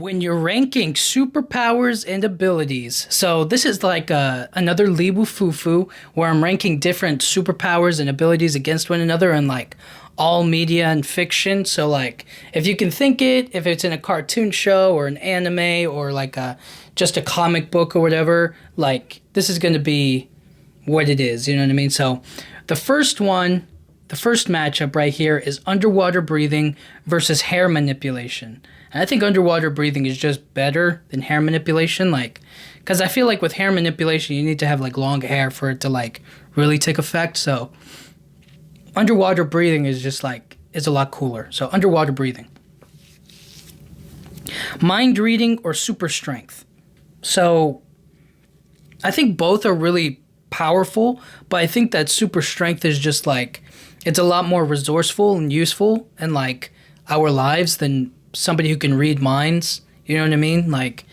When you're ranking superpowers and abilities, so this is like another Leewufufu where I'm ranking different superpowers and abilities against one another in like all media and fiction. So like if you can think it, if it's in a cartoon show or an anime or like just a comic book or whatever, like this is going to be what it is. You know what I mean? So the first one, the first matchup right here is underwater breathing versus hair manipulation. And I think underwater breathing is just better than hair manipulation, like, because I feel like with hair manipulation, you need to have like long hair for it to like really take effect. So underwater breathing is just like, it's a lot cooler. So underwater breathing. Mind reading or super strength. So I think both are really powerful, but I think that super strength is just like, it's a lot more resourceful and useful in like our lives than somebody who can read minds. You know what I mean? Like,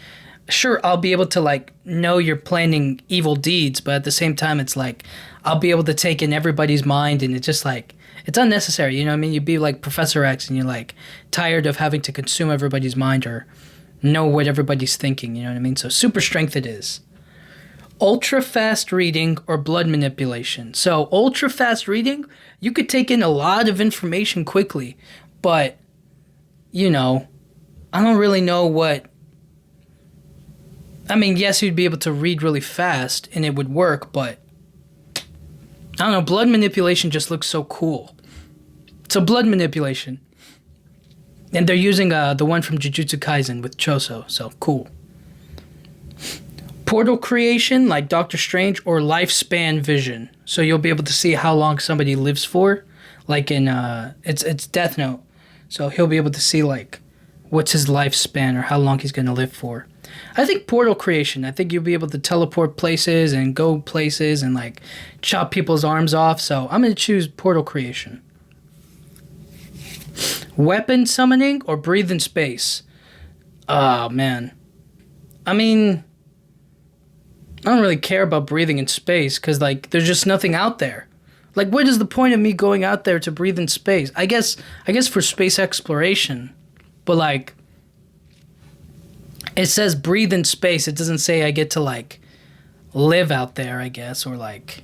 sure, I'll be able to like know you're planning evil deeds, but at the same time, it's like I'll be able to take in everybody's mind, and it's just like it's unnecessary. You know what I mean? You'd be like Professor X, and you're like tired of having to consume everybody's mind or know what everybody's thinking. You know what I mean? So super strength it is. Ultra fast reading or blood manipulation. So ultra fast reading, you could take in a lot of information quickly, but you know, I don't really know what. I mean, yes, you'd be able to read really fast and it would work, but I don't know. Blood manipulation just looks so cool. So blood manipulation, and they're using the one from Jujutsu Kaisen with Choso. So cool. Portal creation, like Doctor Strange, or lifespan vision. So you'll be able to see how long somebody lives for, like in it's Death Note. So he'll be able to see like what's his lifespan or how long he's going to live for. I think portal creation. I think you'll be able to teleport places and go places and like chop people's arms off. So I'm going to choose portal creation. Weapon summoning or breathe in space. Oh man. I mean, I don't really care about breathing in space because like there's just nothing out there. Like, what is the point of me going out there to breathe in space? I guess for space exploration, but like, it says breathe in space. It doesn't say I get to like live out there, I guess, or like,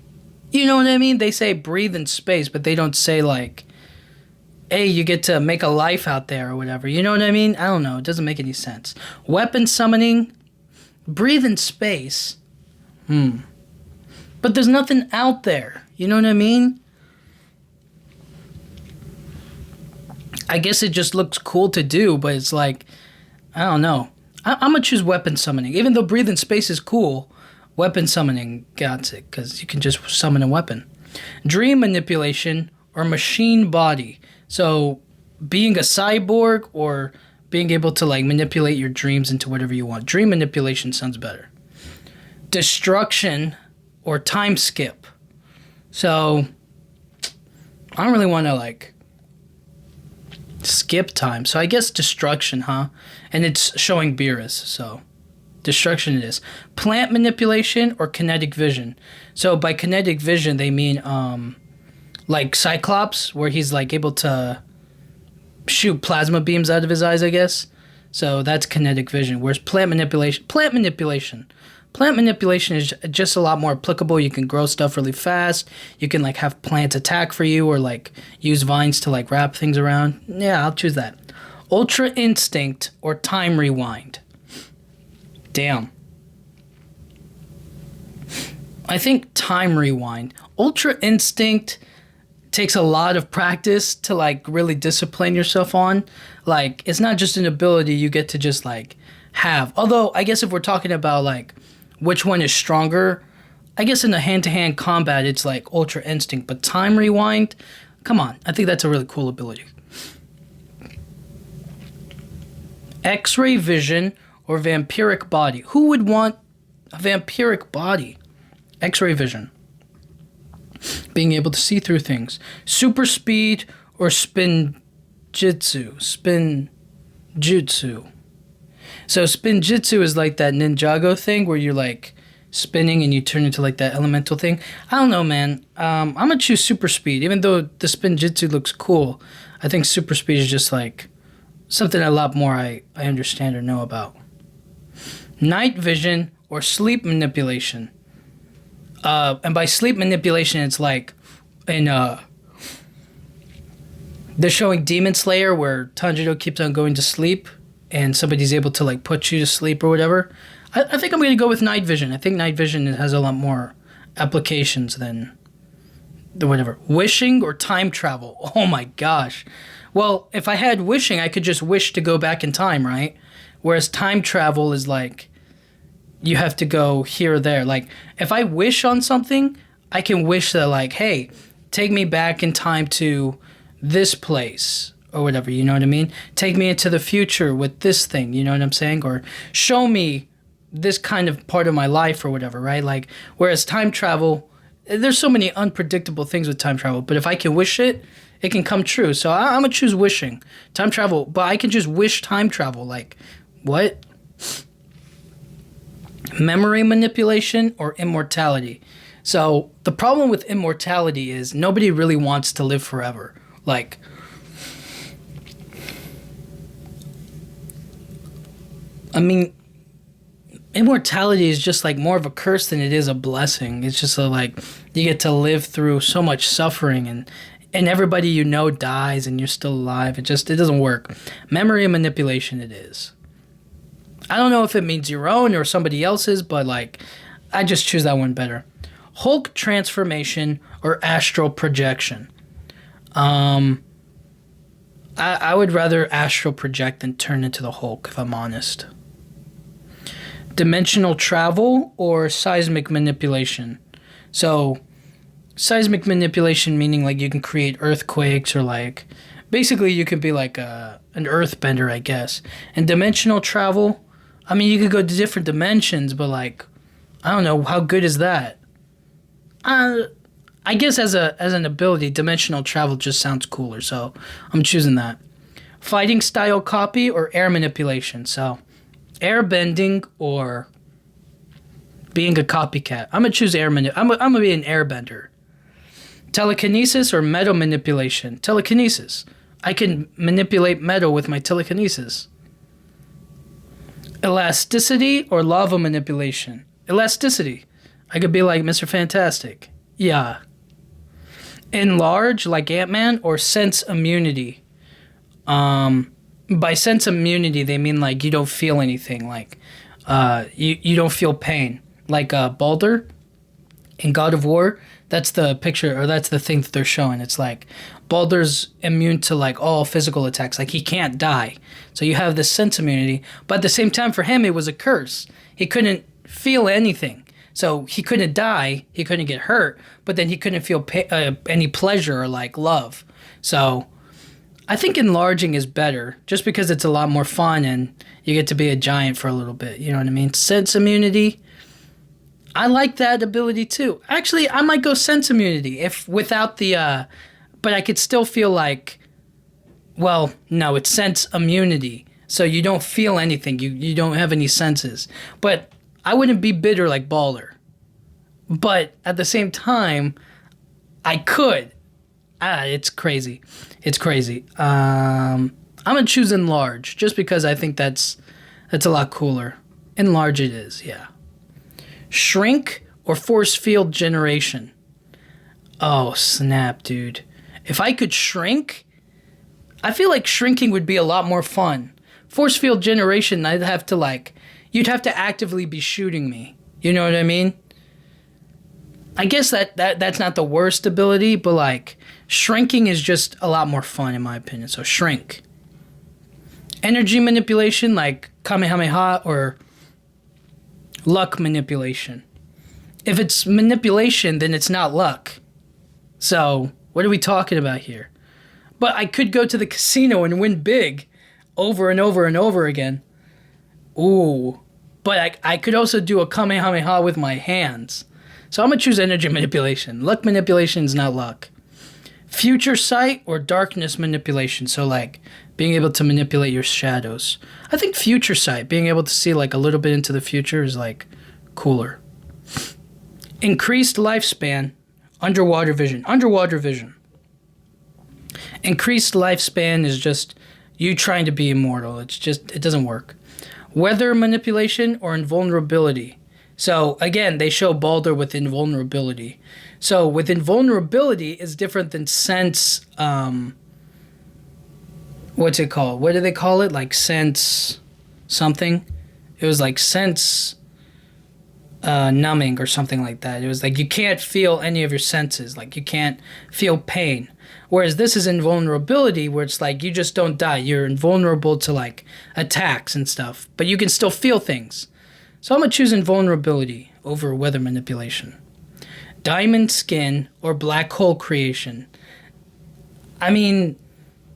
you know what I mean? They say breathe in space, but they don't say like, hey, you get to make a life out there or whatever. You know what I mean? I don't know. It doesn't make any sense. Weapon summoning, breathe in space. But there's nothing out there. You know what I mean? I guess it just looks cool to do, but it's like, I don't know. I'm going to choose weapon summoning. Even though breathe in space is cool, weapon summoning got it, because you can just summon a weapon. Dream manipulation or machine body. So being a cyborg or being able to like manipulate your dreams into whatever you want. Dream manipulation sounds better. Destruction or time skip. So I don't really want to like skip time. So I guess destruction, huh? And it's showing Beerus, so destruction it is. Plant manipulation or kinetic vision. So by kinetic vision they mean like Cyclops, where he's like able to shoot plasma beams out of his eyes, I guess. So that's kinetic vision. Whereas plant manipulation is just a lot more applicable. You can grow stuff really fast. You can like have plants attack for you or like use vines to like wrap things around. Yeah, I'll choose that. Ultra instinct or time rewind. Damn. I think time rewind. Ultra instinct takes a lot of practice to like really discipline yourself on. Like it's not just an ability you get to just like have. Although I guess if we're talking about like which one is stronger, I guess in the hand-to-hand combat it's like ultra instinct, but time rewind, come on, I think that's a really cool ability. X-ray vision or vampiric body. Who would want a vampiric body? X-ray vision. Being able to see through things. Super speed or spin jutsu. So spin jutsu is like that Ninjago thing where you're like spinning and you turn into like that elemental thing. I don't know, man. I'm gonna choose super speed. Even though the spin jutsu looks cool, I think super speed is just like something a lot more I understand or know about. Night vision or sleep manipulation. And by sleep manipulation, it's like in they're showing Demon Slayer where Tanjiro keeps on going to sleep and somebody's able to like put you to sleep or whatever. I think I'm going to go with night vision. I think night vision has a lot more applications than the whatever. Wishing or time travel. Oh my gosh. Well, if I had wishing, I could just wish to go back in time, right? Whereas time travel is like you have to go here or there. Like if I wish on something, I can wish that like, hey, take me back in time to this place or whatever, you know what I mean? Take me into the future with this thing, you know what I'm saying? Or show me this kind of part of my life or whatever, right? Like, whereas time travel, there's so many unpredictable things with time travel, but if I can wish it, it can come true. So I'm going to choose wishing. Time travel, but I can just wish time travel. Like, what? Memory manipulation or immortality? So the problem with immortality is nobody really wants to live forever. Like, I mean, immortality is just like more of a curse than it is a blessing. It's just like you get to live through so much suffering and everybody you know dies and you're still alive. It doesn't work. Memory manipulation it is. I don't know if it means your own or somebody else's, but like I just choose that one better. Hulk transformation or astral projection. I would rather astral project than turn into the Hulk, if I'm honest. Dimensional travel or seismic manipulation. So, seismic manipulation meaning like you can create earthquakes or like, basically you could be like an earthbender, I guess. And dimensional travel, I mean, you could go to different dimensions, but like, I don't know, how good is that? I guess as an ability, dimensional travel just sounds cooler, so I'm choosing that. Fighting style copy or air manipulation. So, air bending or being a copycat. I'm gonna choose air I'm gonna be an airbender. Telekinesis or metal manipulation. Telekinesis. I can manipulate metal with my telekinesis. Elasticity or lava manipulation. Elasticity. I could be like Mr. Fantastic. Yeah. Enlarge like Ant-Man or sense immunity. By sense immunity, they mean like you don't feel anything. Like you don't feel pain. Like Baldur in God of War, that's the picture, or that's the thing that they're showing. It's like Baldur's immune to like all physical attacks. Like he can't die. So you have this sense immunity. But at the same time, for him, it was a curse. He couldn't feel anything. So he couldn't die. He couldn't get hurt. But then he couldn't feel any pleasure or like love. So I think enlarging is better just because it's a lot more fun and you get to be a giant for a little bit. You know what I mean? Sense immunity. I like that ability too. Actually, I might go sense immunity if without the, but I could still feel like, well, no, it's sense immunity. So you don't feel anything. You don't have any senses. But I wouldn't be bitter like Baldur. But at the same time, I could. It's crazy. It's crazy. I'm going to choose enlarge just because I think that's a lot cooler. Enlarge it is, yeah. Shrink or force field generation. Oh, snap, dude. If I could shrink, I feel like shrinking would be a lot more fun. Force field generation, I'd have to like, you'd have to actively be shooting me. You know what I mean? I guess that's not the worst ability, but like shrinking is just a lot more fun in my opinion. So shrink. Energy manipulation like Kamehameha or luck manipulation. If it's manipulation, then it's not luck. So what are we talking about here? But I could go to the casino and win big over and over and over again. Ooh. But I could also do a Kamehameha with my hands. So I'm going to choose energy manipulation. Luck manipulation is not luck. Future sight or darkness manipulation. So like being able to manipulate your shadows. I think future sight, being able to see like a little bit into the future is like cooler. Increased lifespan, underwater vision. Underwater vision. Increased lifespan is just you trying to be immortal. It doesn't work. Weather manipulation or invulnerability. So again, they show Balder with invulnerability. So with invulnerability is different than sense. What's it called? What do they call it? Like sense something. It was like sense numbing or something like that. It was like you can't feel any of your senses. Like you can't feel pain. Whereas this is invulnerability, where it's like you just don't die. You're invulnerable to like attacks and stuff, but you can still feel things. So I'm going to choose invulnerability over weather manipulation. Diamond skin or black hole creation. I mean,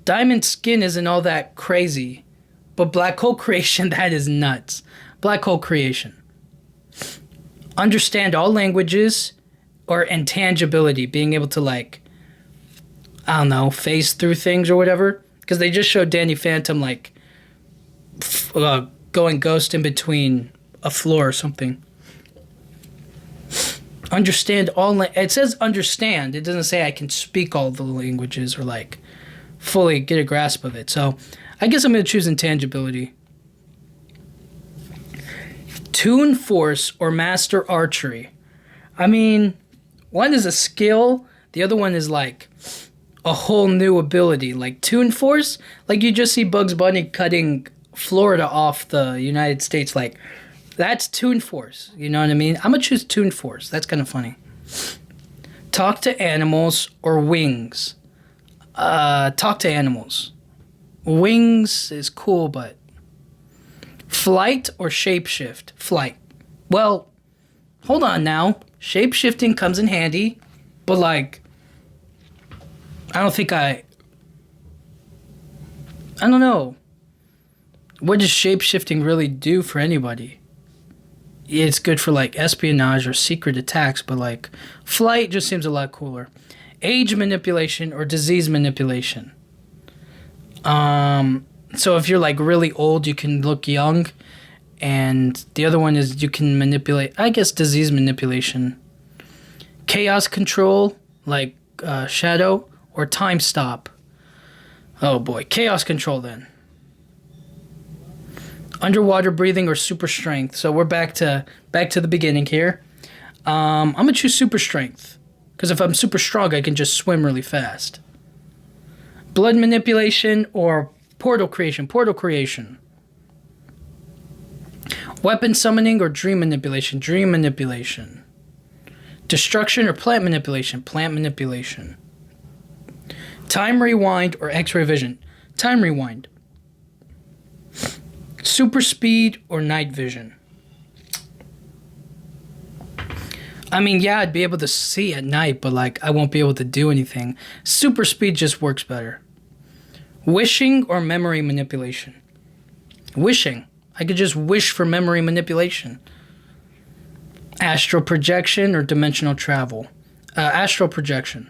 diamond skin isn't all that crazy, but black hole creation, that is nuts. Black hole creation. Understand all languages or intangibility, being able to like, I don't know, phase through things or whatever. Because they just showed Danny Phantom like going ghost in between a floor or something. Understand all. It says understand. It doesn't say I can speak all the languages or like fully get a grasp of it. So I guess I'm going to choose intangibility. Tune force or master archery. I mean, one is a skill. The other one is like a whole new ability. Like tune force, like you just see Bugs Bunny cutting Florida off the United States. Like that's tune force. You know what I mean? I'm going to choose tune force. That's kind of funny. Talk to animals or wings. Talk to animals. Wings is cool, but flight or shapeshift? Flight. Well, hold on now. Shapeshifting comes in handy, but like, I don't know. What does shapeshifting really do for anybody? It's good for like espionage or secret attacks, but like flight just seems a lot cooler. Age manipulation or disease manipulation. So if you're like really old, you can look young, and the other one is you can manipulate, I guess, disease manipulation. Chaos control, like shadow, or time stop. Oh boy, chaos control then. Underwater breathing or super strength. So we're back to the beginning here. I'm gonna choose super strength, because if I'm super strong, I can just swim really fast. Blood manipulation or portal creation. Portal creation. Weapon summoning or dream manipulation. Dream manipulation. Destruction or plant manipulation. Plant manipulation. Time rewind or X-ray vision. Time rewind. Super speed or night vision. I mean, yeah, I'd be able to see at night, but like I won't be able to do anything. Super speed just works better. Wishing or memory manipulation. Wishing. I could just wish for memory manipulation. Astral projection or dimensional travel. Astral projection.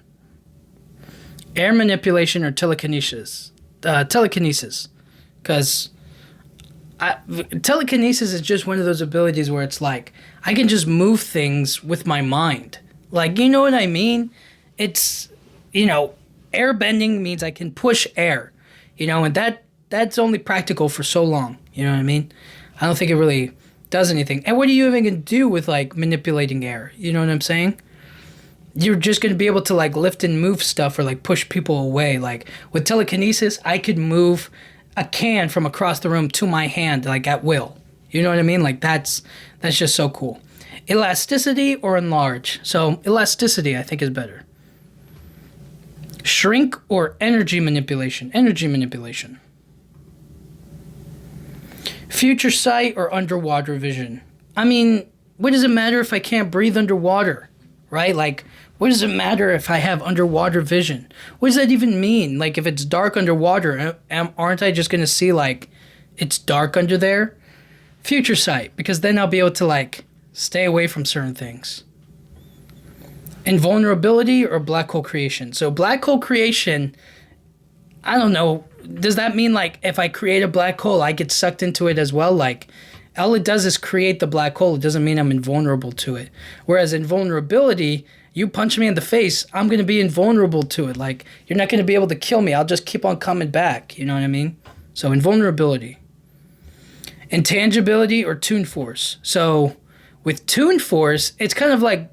Air manipulation or telekinesis. Telekinesis. Because telekinesis is just one of those abilities where it's like, I can just move things with my mind. Like, you know what I mean? It's, air bending means I can push air. And that's only practical for so long. You know what I mean? I don't think it really does anything. And what are you even going to do with, like, manipulating air? You know what I'm saying? You're just going to be able to, like, lift and move stuff or, like, push people away. Like, with telekinesis, I could move a can from across the room to my hand, like, at will. You know what I mean? Like, that's just so cool. Elasticity or enlarge? So, elasticity, I think, is better. Shrink or energy manipulation? Energy manipulation. Future sight or underwater vision? I mean, what does it matter if I can't breathe underwater, right? Like, what does it matter if I have underwater vision? What does that even mean? Like, if it's dark underwater, aren't I just going to see, like, it's dark under there? Future sight, because then I'll be able to, like, stay away from certain things. Invulnerability or black hole creation? So black hole creation, I don't know. Does that mean like if I create a black hole, I get sucked into it as well? Like all it does is create the black hole. It doesn't mean I'm invulnerable to it. Whereas invulnerability, you punch me in the face, I'm going to be invulnerable to it. Like you're not going to be able to kill me. I'll just keep on coming back. You know what I mean? So invulnerability. Intangibility or Toon Force. So with Toon Force, it's kind of like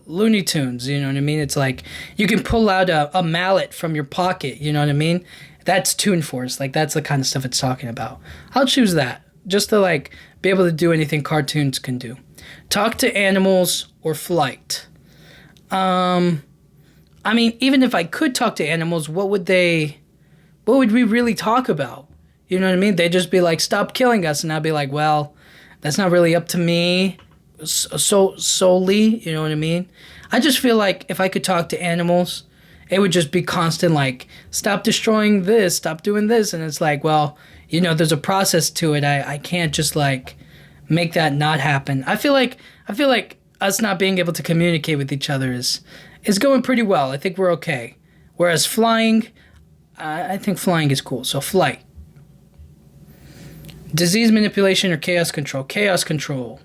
Looney Tunes, you know what I mean? It's like you can pull out a mallet from your pocket, you know what I mean? That's Toon Force. Like, that's the kind of stuff it's talking about. I'll choose that, just to, like, be able to do anything cartoons can do. Talk to animals or flight. I mean, even if I could talk to animals, what would we really talk about? You know what I mean? They'd just be like, stop killing us. And I'd be like, well, that's not really up to me solely. You know what I mean? I just feel like if I could talk to animals, it would just be constant, like, stop destroying this, stop doing this. And it's like, well, you know, there's a process to it. I can't just, like, make that not happen. I feel like us not being able to communicate with each other is going pretty well. I think we're okay. Whereas flying, I think flying is cool. So flight. Disease manipulation or chaos control? Chaos control.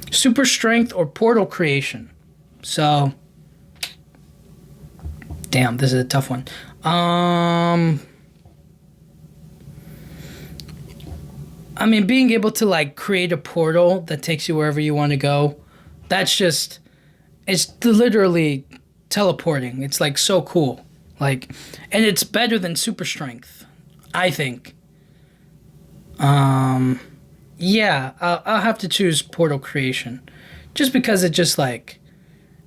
Super strength or portal creation? So, damn, this is a tough one. I mean, being able to, like, create a portal that takes you wherever you want to go, that's just, it's literally teleporting. It's, like, so cool. Like, and it's better than super strength, I think. Yeah, I'll have to choose portal creation, just because it just, like,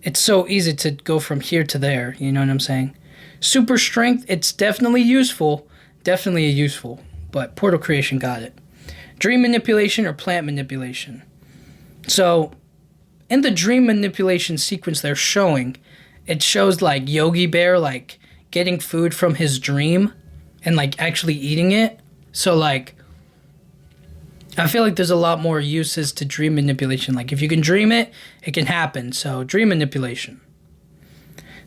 it's so easy to go from here to there, you know what I'm saying? Super strength, it's definitely useful, but portal creation got it. Dream manipulation or plant manipulation? So, in the dream manipulation sequence they're showing, it shows, like, Yogi Bear, like, getting food from his dream and, like, actually eating it. So, like, I feel like there's a lot more uses to dream manipulation. Like, if you can dream it, it can happen. So, dream manipulation.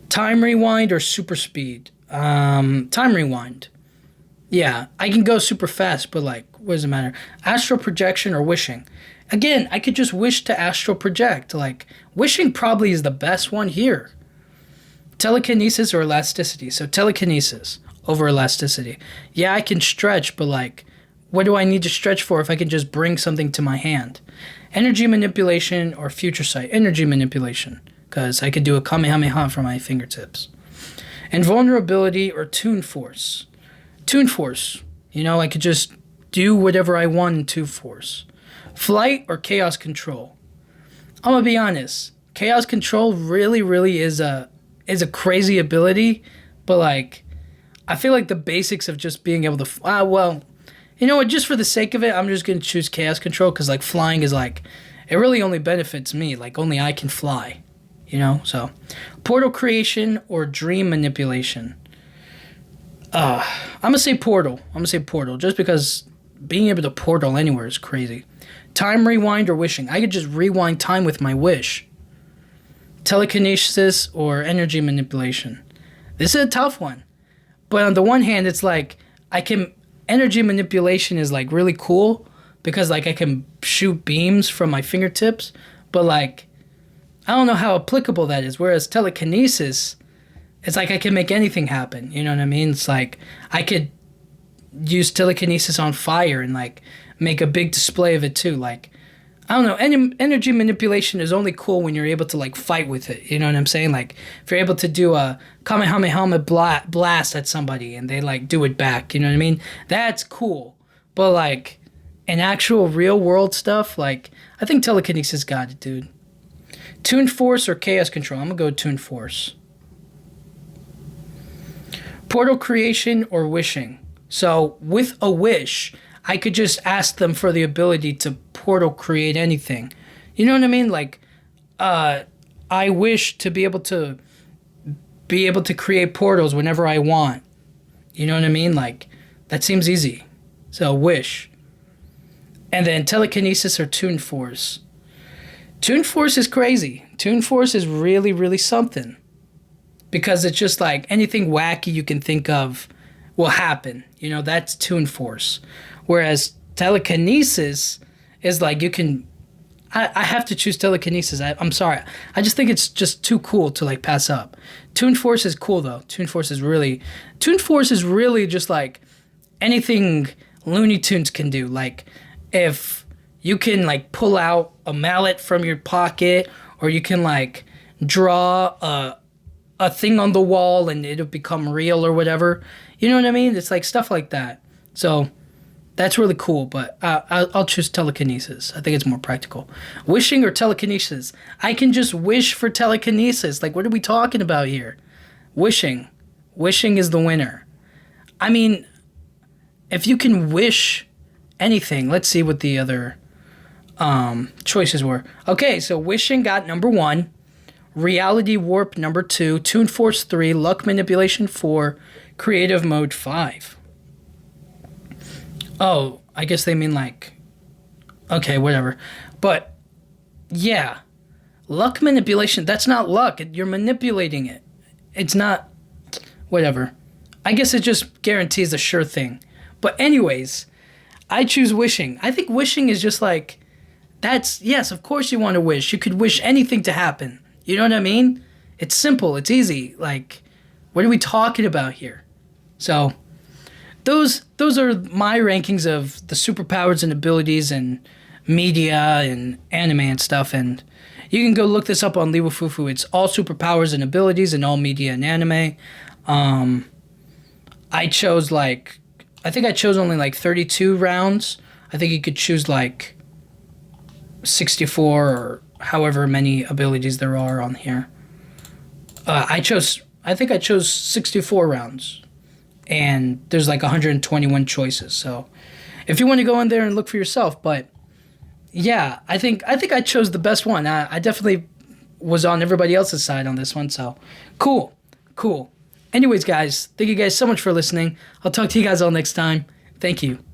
Time rewind or super speed? Time rewind. Yeah, I can go super fast, but, like, what does it matter? Astral projection or wishing? Again, I could just wish to astral project. Like, wishing probably is the best one here. Telekinesis or elasticity? So, telekinesis over elasticity. Yeah, I can stretch, but, like, what do I need to stretch for if I can just bring something to my hand? Energy manipulation or future sight? Energy manipulation, because I could do a Kamehameha from my fingertips. Invulnerability or Toon Force? Toon Force. You know, I could just do whatever I want in Toon Force. Flight or chaos control? I'm gonna be honest. Chaos control really is a crazy ability, but, like, I feel like the basics of just being able to well, you know what, just for the sake of it, I'm just going to choose chaos control, because, like, flying is, like, it really only benefits me. Like, only I can fly, you know? So, portal creation or dream manipulation? I'm going to say portal. Just because being able to portal anywhere is crazy. Time rewind or wishing? I could just rewind time with my wish. Telekinesis or energy manipulation? This is a tough one. But on the one hand, it's like, energy manipulation is, like, really cool because, like, I can shoot beams from my fingertips, but, like, I don't know how applicable that is. Whereas telekinesis, it's like I can make anything happen. You know what I mean? It's like I could use telekinesis on fire and, like, make a big display of it too. Like, I don't know. Energy manipulation is only cool when you're able to, like, fight with it. You know what I'm saying? Like, if you're able to do a Kamehameha blast at somebody and they, like, do it back. You know what I mean? That's cool. But, like, in actual real world stuff, like, I think telekinesis got it, dude. Toon Force or chaos control? I'm gonna go Toon Force. Portal creation or wishing? So, with a wish, I could just ask them for the ability to portal create anything. You know what I mean? Like, I wish to be able to create portals whenever I want. You know what I mean? Like, that seems easy. So, wish. And then telekinesis or Toon Force? Toon Force is crazy. Toon Force is really something. Because it's just like anything wacky you can think of will happen. You know, that's Toon Force. Whereas telekinesis is like you can... I have to choose telekinesis. I'm sorry. I just think it's just too cool to, like, pass up. Toon Force is cool, though. Toon Force is really just like anything Looney Tunes can do. Like if you can like pull out a mallet from your pocket, or you can like draw a thing on the wall and it'll become real or whatever. You know what I mean? It's like stuff like that. So that's really cool, but I'll choose telekinesis. I think it's more practical. Wishing or telekinesis? I can just wish for telekinesis. Like, what are we talking about here? Wishing. Wishing is the winner. I mean, if you can wish anything, let's see what the other choices were. Okay, so wishing got number 1. Reality warp number 2. Toon Force 3. Luck manipulation 4. Creative mode 5. Oh, I guess they mean like, okay, whatever. But yeah, luck manipulation, that's not luck. You're manipulating it. It's not, whatever. I guess it just guarantees a sure thing. But anyways, I choose wishing. I think wishing is just like, that's, yes, of course you want to wish. You could wish anything to happen. You know what I mean? It's simple. It's easy. Like, what are we talking about here? So those are my rankings of the superpowers and abilities and media and anime and stuff. And you can go look this up on Leewufufu. It's all superpowers and abilities and all media and anime. I chose I think I chose only like 32 rounds. I think you could choose like 64 or however many abilities there are on here. I think I chose 64 rounds. And there's like 121 choices. So if you want to go in there and look for yourself, but yeah, I think I chose the best one. I definitely was on everybody else's side on this one. So cool. Anyways, guys, thank you guys so much for listening. I'll talk to you guys all next time. Thank you.